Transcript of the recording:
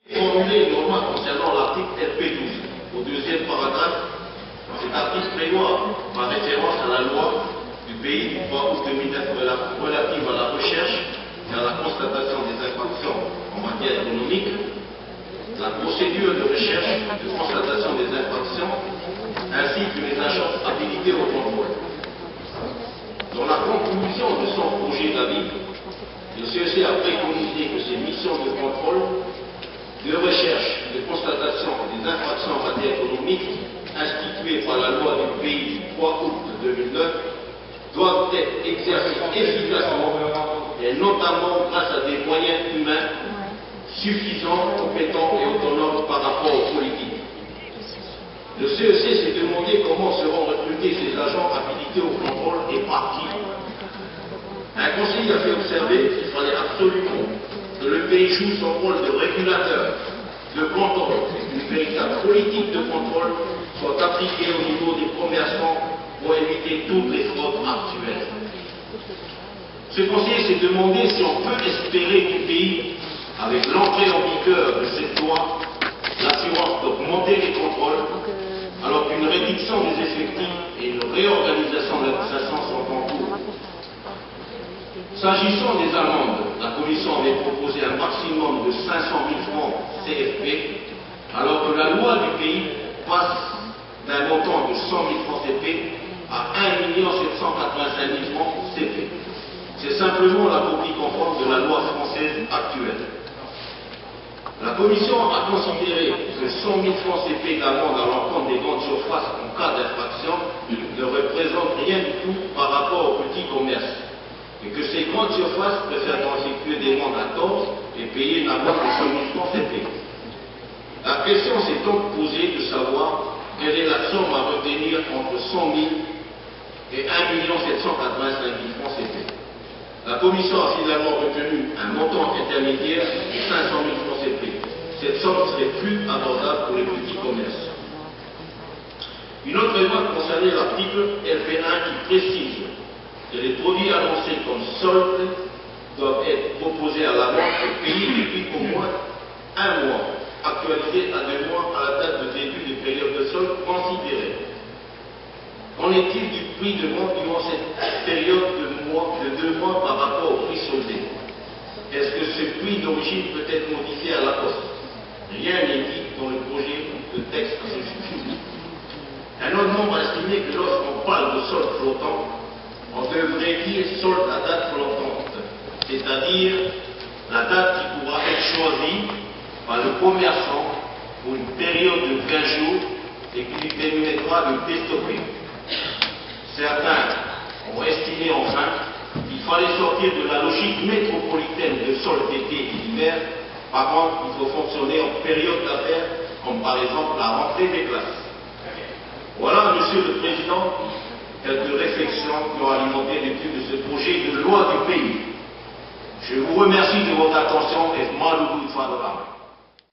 Formuler une loi concernant l'article RP12. Au deuxième paragraphe, cet article prévoit, par référence à la loi du pays du 3 août 2009 relative à la recherche et à la constatation des infractions en matière économique, la procédure de recherche et de constatation des infractions, ainsi que les agents habilités au contrôle. Dans la conclusion de son projet d'avis, le CEC a préconisé que ces missions de contrôle, de recherche et de constatation des infractions en matière économique instituées par la loi du pays du 3 août 2009 doivent être exercées efficacement et notamment grâce à des moyens humains suffisants, compétents et autonomes par rapport aux politiques. Le CEC s'est demandé comment seront recrutés ces agents habilités au contrôle et par qui. Un conseiller a fait observer qu'il fallait absolument que le pays joue son rôle de régulateur, de contrôle, et qu'une véritable politique de contrôle soit appliquée au niveau des commerçants pour éviter toutes les fraudes actuelles. Ce conseiller s'est demandé si on peut espérer du pays, avec l'entrée en vigueur de cette loi, l'assurance d'augmenter les contrôles, alors qu'une réduction des effectifs et une réorganisation de l'administration sont en cours. S'agissant des amendes, la Commission avait proposé un maximum de 500 000 francs CFP, alors que la loi du pays passe d'un montant de 100 000 francs CFP à 1 785 000 francs CFP. C'est simplement la copie conforme de la loi française actuelle. La Commission a considéré que 100 000 francs CFP d'amende à l'encontre des grandes surfaces en cas d'infraction ne représente rien du tout par rapport aux petits commerces, et que ces grandes surfaces préfèrent constituer des amendes à tort et payer une amende de 100 000 francs CFP. La question s'est donc posée de savoir quelle est la somme à retenir entre 100 000 et 1 785 000 francs CFP. La Commission a finalement retenu un montant intermédiaire de 500 000 francs CFP. Cette somme serait plus abordable pour les petits commerces. Une autre remarque concernait l'article LP1 qui précise que les produits annoncés comme soldes doivent être proposés à la vente et payés depuis au moins un mois, actualisés à 2 mois à la date de début de période de solde considérée. Qu'en est-il du prix de vente durant cette période de 2 mois par rapport au prix soldé? Est-ce que ce prix d'origine peut être modifié à la poste? Rien n'est dit dans le projet de texte à ce sujet. Un autre membre a estimé que lorsqu'on parle de solde flottant, on devrait dire solde à date flottante, c'est-à-dire la date qui pourra être choisie par le commerçant pour une période de 15 jours et qui lui permettra de déstopper. Certains ont estimé enfin qu'il fallait sortir de la logique métropolitaine de solde d'été et d'hiver. Par contre, il faut fonctionner en période d'affaires, comme par exemple la rentrée des classes. Voilà, Monsieur le Président, quelques réflexions qui ont alimenté l'étude de ce projet de loi du pays. Je vous remercie de votre attention et Maloulou Fadra.